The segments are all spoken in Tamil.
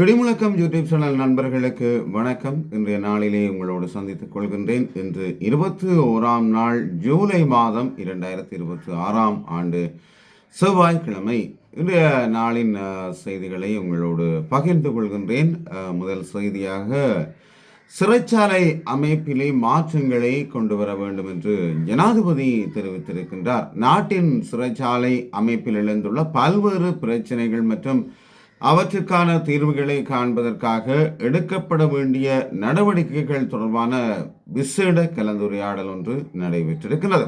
இடிமுழக்கம் யூடியூப் சேனல் நண்பர்களுக்கு வணக்கம். இன்றைய நாளிலே உங்களோடு சந்தித்துக் கொள்கின்றேன். இன்று 21ஆம் நாள் ஜூலை மாதம் 2026ஆம் ஆண்டு செவ்வாய்க்கிழமை. இன்றைய நாளின் செய்திகளை உங்களோடு பகிர்ந்து கொள்கின்றேன். முதல் செய்தியாக, சிறைச்சாலை அமைப்பிலே மாற்றங்களை கொண்டு வர வேண்டும் என்று ஜனாதிபதி தெரிவித்திருக்கின்றார். நாட்டின் சிறைச்சாலை அமைப்பில் எழுந்துள்ள பல்வேறு பிரச்சனைகள் மற்றும் அவற்றுக்கான தீர்வுகளை காண்பதற்காக எடுக்கப்பட வேண்டிய நடவடிக்கைகள் தொடர்பான விசேட கலந்துரையாடல் ஒன்று நடைபெற்றிருக்கிறது.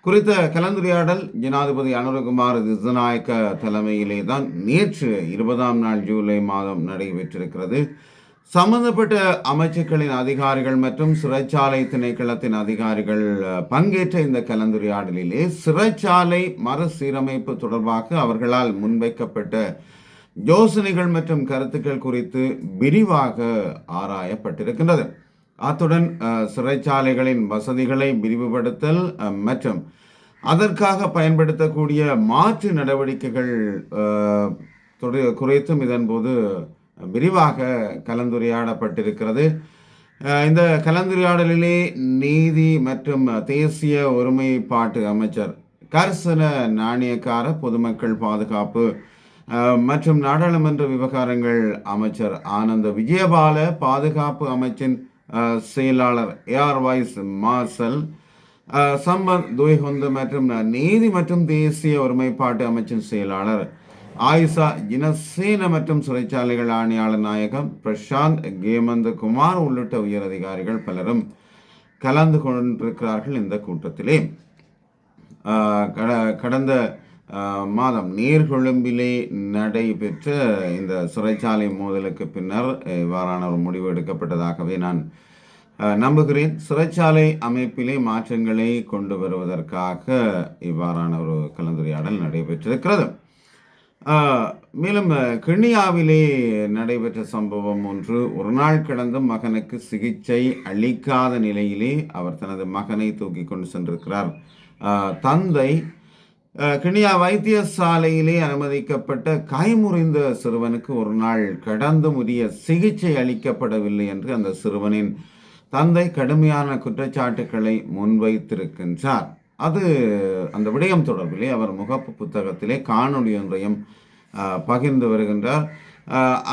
குறித்த கலந்துரையாடல் ஜனாதிபதி அனுரகுமார் திசாநாயக்க தலைமையிலே தான் நேற்று 20ஆம் நாள் ஜூலை மாதம் நடைபெற்றிருக்கிறது. சம்பந்தப்பட்ட அமைச்சுக்களின் அதிகாரிகள் மற்றும் சிறைச்சாலை திணைக்களத்தின் அதிகாரிகள் பங்கேற்ற இந்த கலந்துரையாடலிலே சிறைச்சாலை மறுசீரமைப்பு தொடர்பாக அவர்களால் முன்வைக்கப்பட்ட யோசனைகள் மற்றும் கருத்துக்கள் குறித்து விரிவாக ஆராயப்பட்டிருக்கின்றது. அத்துடன் சிறைச்சாலைகளின் வசதிகளை விரிவுபடுத்தல் மற்றும் அதற்காக பயன்படுத்தக்கூடிய மாற்று நடவடிக்கைகள் குறித்தும் இதன்போது விரிவாக கலந்துரையாடப்பட்டிருக்கிறது. இந்த கலந்துரையாடலிலே நீதி மற்றும் தேசிய ஒருமைப்பாட்டு அமைச்சர் கர்சன நாணயக்கார, பொதுமக்கள் பாதுகாப்பு மற்றும் நாடாளுமன்ற விவகாரங்கள் அமைச்சர் ஆனந்த விஜயபால, பாதுகாப்பு அமைச்சின் செயலாளர் ஏர் வைஸ் மார்ஷல் சம்பத் துய்ஹொந்த மற்றும் நீதி மற்றும் தேசிய ஒருமைப்பாட்டு அமைச்சின் செயலாளர் ஆயிஷா ஜினசேன மற்றும் சிறைச்சாலைகள் ஆணையாளர் நாயகம் பிரசாந்த் கேமந்த குமார் உள்ளிட்ட உயரதிகாரிகள் பலரும் கலந்து கொண்டிருக்கிறார்கள். இந்த கூட்டத்திலே கடந்த மாதம் நீர்கொழும்பிலே நடைபெற்ற இந்த சிறைச்சாலை மோதலுக்கு பின்னர் இவ்வாறான ஒரு முடிவு எடுக்கப்பட்டதாகவே நான் நம்புகிறேன். சிறைச்சாலை அமைப்பிலே மாற்றங்களை கொண்டு வருவதற்காக இவ்வாறான ஒரு கலந்துரையாடல் நடைபெற்றிருக்கிறது. மேலும் கிண்ணியாவிலே நடைபெற்ற சம்பவம் ஒன்று, ஒரு நாள் கடந்தும் மகனுக்கு சிகிச்சை அளிக்காத நிலையிலே அவர் தனது மகனை தூக்கி கொண்டு சென்றிருக்கிறார். தந்தை கிண்ணியா வைத்தியசாலையிலே அனுமதிக்கப்பட்ட கைமுறிந்த சிறுவனுக்கு ஒரு நாள் கடந்து உரிய சிகிச்சை அளிக்கப்படவில்லை என்று அந்த சிறுவனின் தந்தை கடுமையான குற்றச்சாட்டுக்களை முன்வைத்திருக்கின்றார். அந்த விடயம் தொடர்பிலே அவர் முகப்பு புத்தகத்திலே காணொலி ஒன்றையும் பகிர்ந்து வருகின்றார்.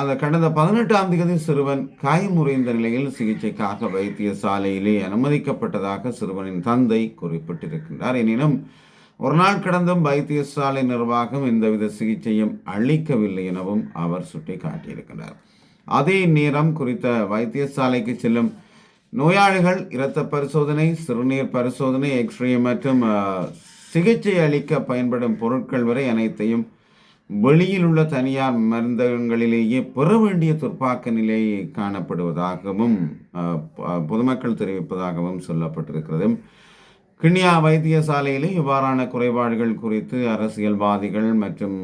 அந்த கடந்த 18ஆம் தேதி சிறுவன் கைமுறிந்த நிலையில் சிகிச்சைக்காக வைத்தியசாலையிலே அனுமதிக்கப்பட்டதாக சிறுவனின் தந்தை குறிப்பிட்டிருக்கின்றார். எனினும் ஒரு நாள் கடந்தும் வைத்தியசாலை நிர்வாகம் எந்தவித சிகிச்சையும் அளிக்கவில்லை எனவும் அவர் சுட்டிக்காட்டியிருக்கிறார். அதே நேரம் குறித்த வைத்தியசாலைக்கு செல்லும் நோயாளிகள் இரத்த பரிசோதனை, சிறுநீர் பரிசோதனை, எக்ஸ்ரே மற்றும் சிகிச்சை அளிக்க பயன்படும் பொருட்கள் வரை அனைத்தையும் வெளியில் உள்ள தனியார் மருந்தகங்களிலேயே பெற வேண்டிய துர்ப்பாக்க நிலை காணப்படுவதாகவும் பொதுமக்கள் தெரிவிப்பதாகவும் சொல்லப்பட்டிருக்கிறது. கிண்ணியா வைத்தியசாலையிலே இவ்வாறான குறைபாடுகள் குறித்து அரசியல்வாதிகள் மற்றும்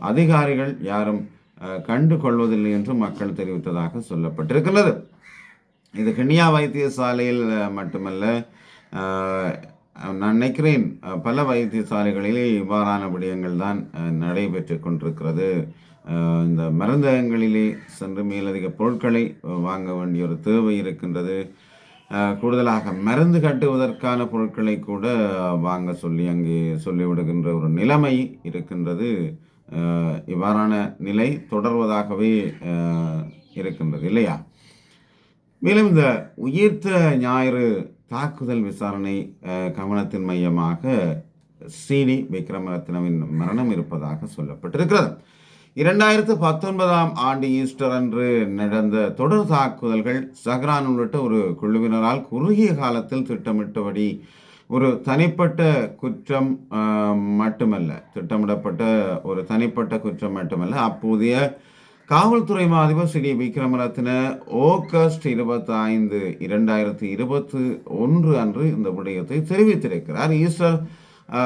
அதிகாரிகள் யாரும் கண்டு கொள்வதில்லை என்று மக்கள் தெரிவித்ததாக சொல்லப்பட்டிருக்கிறது. இது கிண்ணியா வைத்தியசாலையில் மட்டுமல்ல, நான் நினைக்கிறேன் பல வைத்தியசாலைகளிலே இவ்வாறான விடயங்கள் தான் நடைபெற்று கொண்டிருக்கிறது. இந்த மருந்தகங்களிலே சென்று மேலதிக பொருட்களை வாங்க வேண்டிய ஒரு தேவை இருக்கின்றது. கூடுதலாக மருந்து கட்டுவதற்கான பொருட்களை கூட வாங்க சொல்லி அங்கே சொல்லிவிடுகின்ற ஒரு நிலைமை இருக்கின்றது. இவ்வாறான நிலை தொடர்வதாகவே இருக்கின்றது இல்லையா? மேலும் இந்த உயிர்த்த ஞாயிறு தாக்குதல் விசாரணை கவனத்தின் மையமாக சிடி விக்ரமரத்னவின் மரணம் இருப்பதாக சொல்லப்பட்டிருக்கிறது. 2019ஆம் ஆண்டு ஈஸ்டர் அன்று நடந்த தொடர் தாக்குதல்கள் சஹ்ரான் உள்ளிட்ட ஒரு குழுவினரால் குறுகிய காலத்தில் திட்டமிட்டபடி ஒரு தனிப்பட்ட குற்றம் மட்டுமல்ல, திட்டமிடப்பட்ட ஒரு தனிப்பட்ட குற்றம் மட்டுமல்ல, அப்போதைய காவல்துறை அதிபர் சிடி விக்ரமரத்ன ஆகஸ்ட் 25, 2021 அன்று இந்த விடயத்தை தெரிவித்திருக்கிறார். ஈஸ்டர்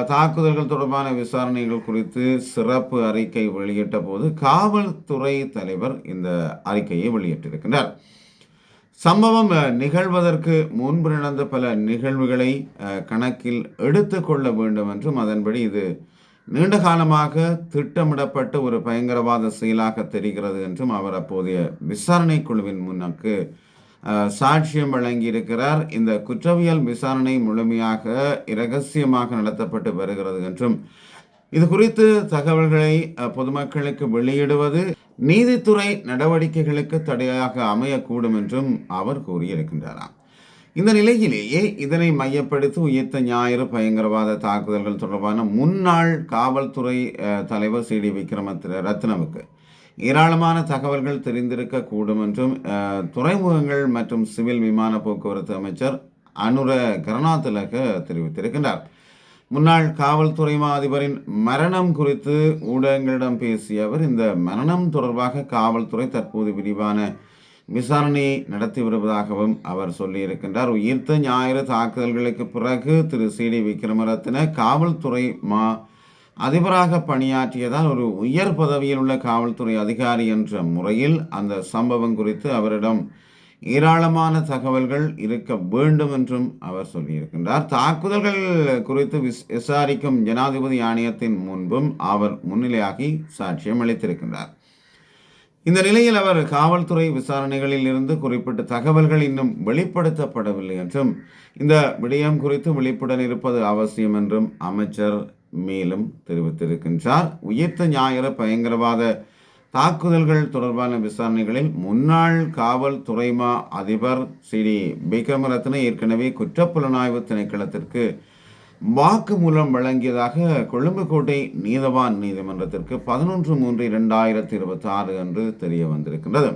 தாக்குதல்கள் தொடர்பான விசாரணைகள் குறித்து சிறப்பு அறிக்கை வெளியிட்ட போது காவல்துறை தலைவர் இந்த அறிக்கையை வெளியிட்டிருக்கிறார். சம்பவம் நிகழ்வதற்கு முன்பு நடந்த பல நிகழ்வுகளை கணக்கில் எடுத்துக்கொள்ள வேண்டும் என்றும் அதன்படி இது நீண்ட காலமாக திட்டமிடப்பட்ட ஒரு பயங்கரவாத செயலாக தெரிகிறது என்றும் அவர் அப்போதைய விசாரணை குழுவின் முன்னுக்கு சாட்சியம் வழங்கியிருக்கிறார். இந்த குற்றவியல் விசாரணை முழுமையாக இரகசியமாக நடத்தப்பட்டு வருகிறது என்றும் இது குறித்து தகவல்களை பொதுமக்களுக்கு வெளியிடுவது நீதித்துறை நடவடிக்கைகளுக்கு தடையாக அமையக்கூடும் என்றும் அவர் கூறியிருக்கின்றாராம். இந்த நிலையிலேயே இதனை மையப்படுத்தி உயிர்த்த ஞாயிறு பயங்கரவாத தாக்குதல்கள் தொடர்பான முன்னாள் காவல்துறை தலைவர் சி டி விக்ரமரத்னவுக்கு ஏராளமான தகவல்கள் தெரிந்திருக்க கூடும் என்றும் துறைமுகங்கள் மற்றும் சிவில் விமான போக்குவரத்து அமைச்சர் அனுர கருணாதிலக தெரிவித்திருக்கின்றார். முன்னாள் காவல்துறை அதிபரின் மரணம் குறித்து ஊடகங்களிடம் பேசிய அவர் இந்த மரணம் தொடர்பாக காவல்துறை தற்போது விரிவான விசாரணையை நடத்தி வருவதாகவும் அவர் சொல்லியிருக்கின்றார். உயிர்த்த ஞாயிறு தாக்குதல்களுக்கு பிறகு திரு சி டி விக்ரமரத்ன காவல்துறை அதிபராக பணியாற்றியதால் ஒரு உயர் பதவியில் உள்ள காவல்துறை அதிகாரி என்ற முறையில் அந்த சம்பவம் குறித்து அவரிடம் ஏராளமான தகவல்கள் இருக்க வேண்டும் என்றும் அவர் சொல்லியிருக்கின்றார். தாக்குதல்கள் குறித்து விசாரிக்கும் ஜனாதிபதி ஆணையத்தின் முன்பும் அவர் முன்னிலையாகி சாட்சியம் அளித்திருக்கின்றார். இந்த நிலையில் அவர் காவல்துறை விசாரணைகளில் இருந்து குறிப்பிட்ட தகவல்கள் இன்னும் வெளிப்படுத்தப்படவில்லை என்றும் இந்த விடயம் குறித்து விழிப்புடன் இருப்பது அவசியம் என்றும் அமைச்சர் மேலும் தெரிவித்திருக்கின்றார். உயிர்த்த ஞாயிறு பயங்கரவாத தாக்குதல்கள் தொடர்பான விசாரணைகளில் முன்னாள் காவல்துறை அதிபர் சி டி விக்ரமரத்ன ஏற்கனவே குற்றப்புலனாய்வு திணைக்களத்திற்கு வாக்குமூலம் வழங்கியதாக கொழும்பு கோட்டை நீதவான் நீதிமன்றத்திற்கு 11/3/2026 அன்று தெரிய வந்திருக்கின்றது.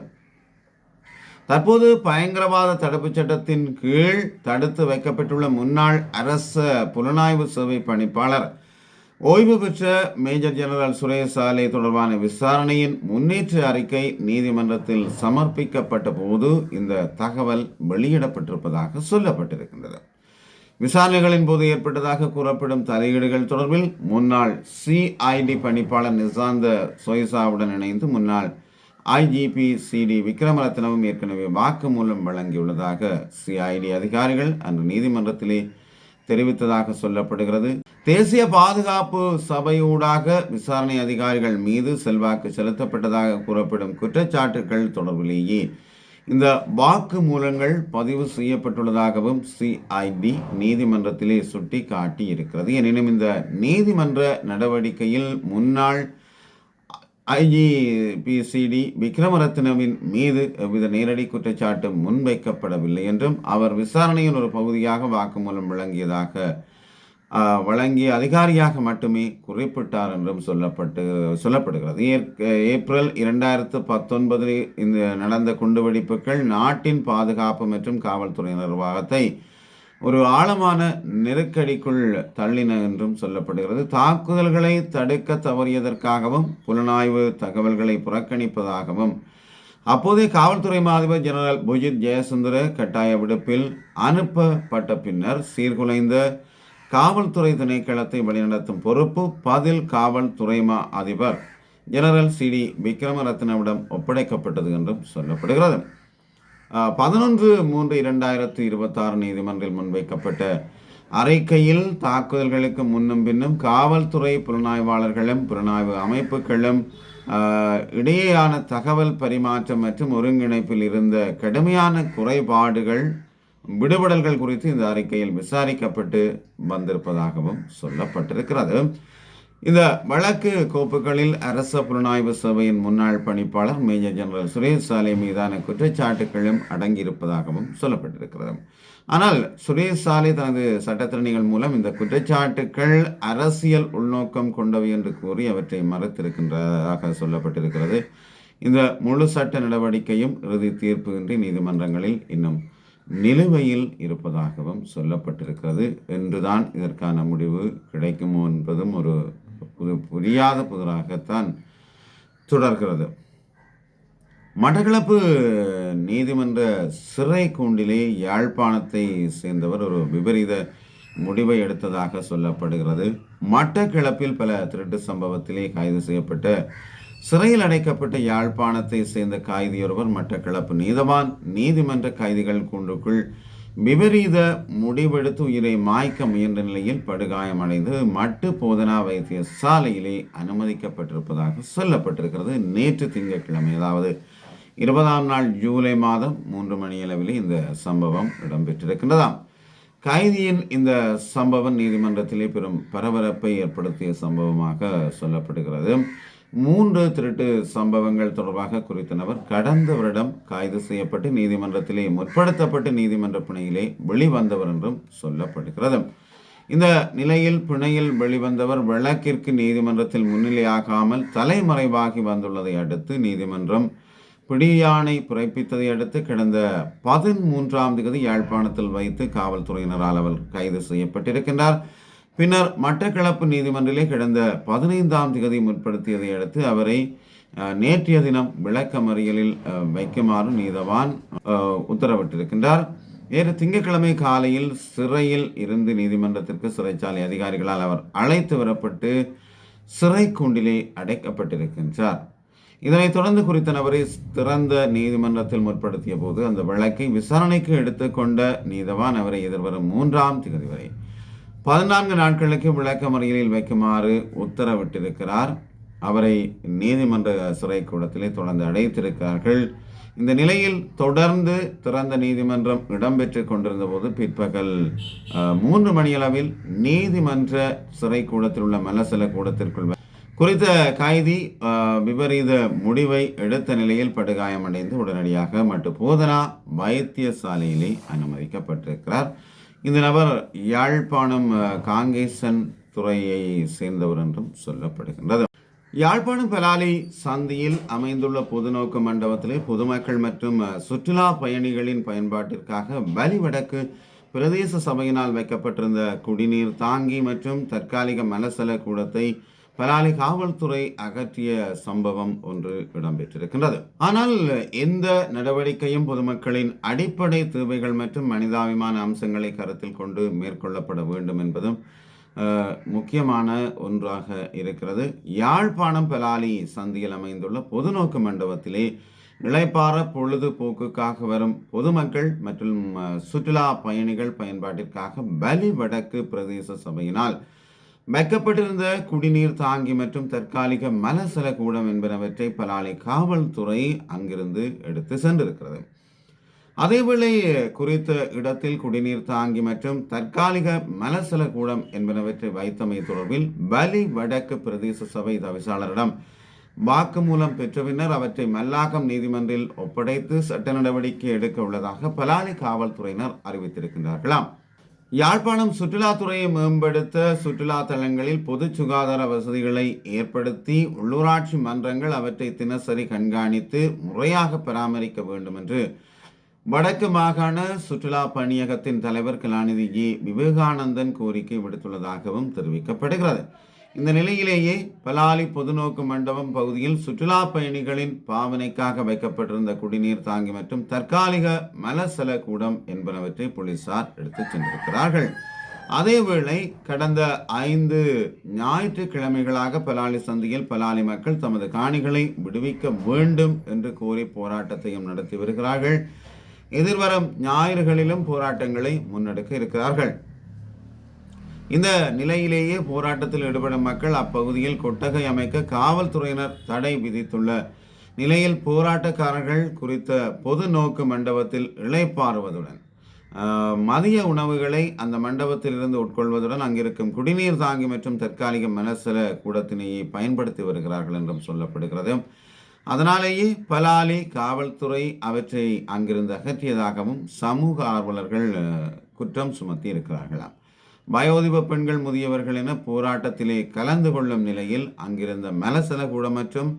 தற்போது பயங்கரவாத தடுப்புச் சட்டத்தின் கீழ் தடுத்து வைக்கப்பட்டுள்ள முன்னாள் அரச புலனாய்வு சேவை பணிப்பாளர் ஓய்வு பெற்ற மேஜர் ஜெனரல் சுரேஷ் சாலே தொடர்பான விசாரணையின் முன்னேற்ற அறிக்கை நீதிமன்றத்தில் சமர்ப்பிக்கப்பட்ட போது இந்த தகவல் வெளியிடப்பட்டிருப்பதாக சொல்லப்பட்டிருக்கின்றது. விசாரணைகளின் போது ஏற்பட்டதாக கூறப்படும் தலையீடுகள் தொடர்பில் முன்னாள் சிஐடி பணிப்பாளர் நிசாந்த சொய்சாவுடன் இணைந்து முன்னாள் ஐஜிபி சி டி விக்ரமரத்னவும் ஏற்கனவே வாக்குமூலம் வழங்கியுள்ளதாக சிஐடி அதிகாரிகள் அன்று நீதிமன்றத்திலே தெரிவித்ததாக சொல்லப்படுகிறது. தேசிய பாதுகாப்பு சபையூடாக விசாரணை அதிகாரிகள் மீது செல்வாக்கு செலுத்தப்பட்டதாக கூறப்படும் குற்றச்சாட்டுகள் தொடர்பிலேயே இந்த வாக்குமூலங்கள் பதிவு செய்யப்பட்டுள்ளதாகவும் சிஐடி நீதிமன்றத்திலே சுட்டி காட்டி இருக்கிறது. எனினும் இந்த நீதிமன்ற நடவடிக்கையில் முன்னாள் ஐஜிபிசிடி விக்ரமரத்னவின் மீது எவ்வித நேரடி குற்றச்சாட்டு முன்வைக்கப்படவில்லை என்றும் அவர் விசாரணையின் ஒரு பகுதியாக வாக்குமூலம் வழங்கிய அதிகாரியாக மட்டுமே குறிப்பிட்டார் என்றும் சொல்லப்படுகிறது. ஏப்ரல் 2019 இந்த நடந்த குண்டுவெடிப்புகள் நாட்டின் பாதுகாப்பு மற்றும் காவல்துறை நிர்வாகத்தை ஒரு ஆழமான நெருக்கடிக்குள் தள்ளின என்றும் சொல்லப்படுகிறது. தாக்குதல்களை தடுக்க தவறியதற்காகவும் புலனாய்வு தகவல்களை புறக்கணிப்பதாகவும் அப்போதைய காவல்துறை அதிபர் ஜெனரல் புஜித் ஜெயசுந்தர கட்டாய விடுப்பில் அனுப்பப்பட்ட பின்னர் சீர்குலைந்த காவல்துறை திணைக்களத்தை வழிநடத்தும் பொறுப்பு பதில் காவல்துறை அதிபர் ஜெனரல் சி டி விக்ரமரத்னவிடம் ஒப்படைக்கப்பட்டது என்றும் சொல்லப்படுகிறது. 11/3/2026 நீதிமன்றில் முன்வைக்கப்பட்ட அறிக்கையில் தாக்குதல்களுக்கு முன்னும் பின்னும் காவல்துறை புலனாய்வாளர்களும் புலனாய்வு அமைப்புகளும் இடையேயான தகவல் பரிமாற்றம் மற்றும் ஒருங்கிணைப்பில் இருந்த கடுமையான குறைபாடுகள் விடுபடல்கள் குறித்து இந்த அறிக்கையில் விசாரிக்கப்பட்டு வந்திருப்பதாகவும் சொல்லப்பட்டிருக்கிறது. இந்த வழக்கு கோப்புகளில் அரச புலனாய்வு சபையின் முன்னாள் பணிப்பாளர் மேஜர் ஜெனரல் சுரேஷ் சாலே மீதான குற்றச்சாட்டுகளும் அடங்கியிருப்பதாகவும் சொல்லப்பட்டிருக்கிறது. ஆனால் சுரேஷ் சாலே தனது சட்டத்திறனிகள் மூலம் இந்த குற்றச்சாட்டுகள் அரசியல் உள்நோக்கம் கொண்டவை என்று கூறி அவற்றை மறுத்திருக்கின்றதாக சொல்லப்பட்டிருக்கிறது. இந்த முழு சட்ட நடவடிக்கையும் இறுதி தீர்ப்பு இன்றி நீதிமன்றங்களில் இன்னும் நிலுவையில் இருப்பதாகவும் சொல்லப்பட்டிருக்கிறது. என்றுதான் இதற்கான முடிவு கிடைக்குமோ என்பதும் ஒரு புரியாத புதிராகத்தான் தொடர்கிறது. மட்டக்களப்பு நீதிமன்ற சிறை கூண்டிலே யாழ்ப்பாணத்தை சேர்ந்தவர் ஒரு விபரீத முடிவை எடுத்ததாக சொல்லப்படுகிறது. மட்டக்களப்பில் பல திருட்டு சம்பவத்திலே கைது செய்யப்பட்ட சிறையில் அடைக்கப்பட்ட யாழ்ப்பாணத்தை சேர்ந்த கைதியொருவர் மட்டக்களப்பு நீதவான் நீதிமன்ற கைதிகள் கூண்டுக்குள் விபரீத முடிவெடுத்து உயிரை மாய்க்க முயன்ற நிலையில் படுகாயமடைந்து மட்டு போதனா வைத்தியசாலையிலே அனுமதிக்கப்பட்டிருப்பதாக சொல்லப்பட்டிருக்கிறது. நேற்று திங்கட்கிழமை, அதாவது 20ஆம் நாள் ஜூலை மாதம் 3 மணியளவில் இந்த சம்பவம் இடம்பெற்றிருக்கின்றதாம். கைதியின் இந்த சம்பவம் நீதிமன்றத்திலே பெரும் பரபரப்பை ஏற்படுத்திய சம்பவமாக சொல்லப்படுகிறது. 3 திருட்டு சம்பவங்கள் தொடர்பாக குறித்த நபர் கடந்த வருடம் கைது செய்யப்பட்டு நீதிமன்றத்திலே முற்படுத்தப்பட்டு நீதிமன்ற பிணையிலே வெளிவந்தவர் என்றும் சொல்லப்படுகிறது. இந்த நிலையில் பிணையில் வெளிவந்தவர் வழக்கிற்கு நீதிமன்றத்தில் முன்னிலையாகாமல் தலைமறைவாகி வந்துள்ளதை அடுத்து நீதிமன்றம் பிடியாணை பிறப்பித்ததை அடுத்து கடந்த 13ஆம் தேதி யாழ்ப்பாணத்தில் வைத்து காவல்துறையினரால் அவர் கைது செய்யப்பட்டிருக்கின்றார். பின்னர் மட்டக்களப்பு நீதிமன்றிலே கடந்த 15ஆம் தேதி முற்படுத்தியதை அடுத்து அவரை நேற்றைய தினம் விளக்கமறியலில் வைக்குமாறு நீதவான் உத்தரவிட்டிருக்கின்றார். நேற்று திங்கட்கிழமை காலையில் சிறையில் இருந்து நீதிமன்றத்திற்கு சிறைச்சாலை அதிகாரிகளால் அவர் அழைத்து வரப்பட்டு சிறை கூண்டிலே அடைக்கப்பட்டிருக்கின்றார். இதனைத் தொடர்ந்து குறித்த நபரை திறந்த நீதிமன்றத்தில் முற்படுத்திய போது அந்த வழக்கை விசாரணைக்கு எடுத்துக்கொண்ட நீதவான் அவரை எதிர்வரும் 3ஆம் தேதி வரை 14 நாட்களுக்கு விளக்கமறியலில் வைக்குமாறு உத்தரவிட்டிருக்கிறார். அவரை நீதிமன்ற சிறைக்கூடத்திலே தொடர்ந்து அடைத்திருக்கிறார்கள். இந்த நிலையில் தொடர்ந்து திறந்த நீதிமன்றம் இடம்பெற்று கொண்டிருந்த போது பிற்பகல் 3 மணியளவில் நீதிமன்ற சிறைக்கூடத்தில் உள்ள மலசல கூடத்திற்குள் குறித்த கைதி விபரீத முடிவை எடுத்த நிலையில் படுகாயமடைந்து உடனடியாக மட்டு போதனா வைத்தியசாலையிலே அனுமதிக்கப்பட்டிருக்கிறார். இந்த நபர் யாழ்ப்பாணம் காங்கேசன் துறையை சேர்ந்தவர் என்றும் சொல்லப்படுகின்றது. யாழ்ப்பாணம் பலாலி சந்தியில் அமைந்துள்ள பொதுநோக்கு மண்டபத்திலே பொதுமக்கள் மற்றும் சுற்றுலா பயணிகளின் பயன்பாட்டிற்காக வலிவடக்கு பிரதேச சபையினால் வைக்கப்பட்டிருந்த குடிநீர் தாங்கி மற்றும் தற்காலிக மலசல கூடத்தை பலாலி காவல்துறை அகற்றிய சம்பவம் ஒன்று இடம்பெற்றிருக்கின்றது. ஆனால் எந்த நடவடிக்கையும் பொதுமக்களின் அடிப்படை தேவைகள் மற்றும் மனிதாபிமான அம்சங்களை கருத்தில் கொண்டு மேற்கொள்ளப்பட வேண்டும் என்பதும் முக்கியமான ஒன்றாக இருக்கிறது. யாழ்ப்பாணம் பலாலி சந்தியில் அமைந்துள்ள பொதுநோக்கு மண்டபத்திலே இளைப்பாற பொழுதுபோக்குக்காக வரும் பொதுமக்கள் மற்றும் சுற்றுலா பயணிகள் பயன்பாட்டிற்காக வலிவடக்கு பிரதேச சபையினால் வைக்கப்பட்டிருந்த குடிநீர் தாங்கி மற்றும் தற்காலிக மலசல கூடம் என்பனவற்றை பலாலி காவல்துறை அங்கிருந்து எடுத்து சென்றிருக்கிறது. அதேவேளை குறித்த இடத்தில் குடிநீர் தாங்கி மற்றும் தற்காலிக மலசல கூடம் என்பனவற்றை வைத்தமை தொடர்பில் வலிவடக்கு பிரதேச சபை தவிசாளரிடம் வாக்குமூலம் பெற்ற பின்னர் அவற்றை மல்லாகம் நீதிமன்றில் ஒப்படைத்து சட்ட நடவடிக்கை எடுக்க உள்ளதாக பலாலி காவல்துறையினர் அறிவித்திருக்கின்றார்களாம். யாழ்ப்பாணம் சுற்றுலாத்துறையை மேம்படுத்த சுற்றுலா தலங்களில் பொது சுகாதார வசதிகளை ஏற்படுத்தி உள்ளூராட்சி மன்றங்கள் அவற்றை தினசரி கண்காணித்து முறையாக பராமரிக்க வேண்டும் என்று வடக்கு மாகாண சுற்றுலா பணியகத்தின் தலைவர் கலாநிதி ஏ விவேகானந்தன் கோரிக்கை விடுத்துள்ளதாகவும் தெரிவிக்கப்படுகிறது. இந்த நிலையிலேயே பலாலி பொதுநோக்கு மண்டபம் பகுதியில் சுற்றுலா பயணிகளின் பாவனைக்காக வைக்கப்பட்டிருந்த குடிநீர் தாங்கி மற்றும் தற்காலிக மலசல கூடம் என்பனவற்றை போலீசார் எடுத்துச் சென்றிருக்கிறார்கள். அதேவேளை கடந்த 5 ஞாயிற்றுக்கிழமைகளாக பலாலி சந்தியில் பலாலி மக்கள் தமது காணிகளை விடுவிக்க வேண்டும் என்று கோரி போராட்டத்தையும் நடத்தி வருகிறார்கள். எதிர்வரும் ஞாயிறுகளிலும் போராட்டங்களை முன்னெடுக்க இருக்கிறார்கள். இந்த நிலையிலேயே போராட்டத்தில் ஈடுபடும் மக்கள் அப்பகுதியில் கொட்டகை அமைக்க காவல்துறையினர் தடை விதித்துள்ள நிலையில் போராட்டக்காரர்கள் குறித்த பொது நோக்கு மண்டபத்தில் இளைப்பாறுவதுடன் மதிய உணவுகளை அந்த மண்டபத்திலிருந்து உட்கொள்வதுடன் அங்கிருக்கும் குடிநீர் தாங்கி மற்றும் தற்காலிக மலசல கூடத்தினையை பயன்படுத்தி வருகிறார்கள் என்றும் சொல்லப்படுகிறது. அதனாலேயே பலாலி காவல்துறை அவற்றை அங்கிருந்து அகற்றியதாகவும் சமூக ஆர்வலர்கள் குற்றம் சுமத்தி இருக்கிறார்களாம். வயோதிப பெண்கள் முதியவர்கள் என போராட்டத்திலே கலந்து கொள்ளும் நிலையில் அங்கிருந்த மலசல கூடம் மற்றும்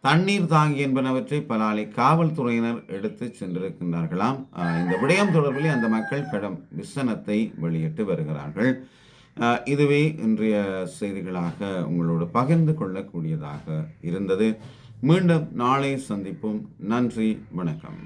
தண்ணீர் தாங்கி என்பனவற்றை பலாலி காவல்துறையினர் எடுத்து சென்றிருக்கின்றார்களாம். இந்த விடயம் தொடர்பில் அந்த மக்கள் கடும் விசனத்தை வெளியிட்டு வருகிறார்கள். இதுவே இன்றைய செய்திகளாக உங்களோடு பகிர்ந்து கொள்ளக்கூடியதாக இருந்தது. மீண்டும் நாளை சந்திப்போம். நன்றி, வணக்கம்.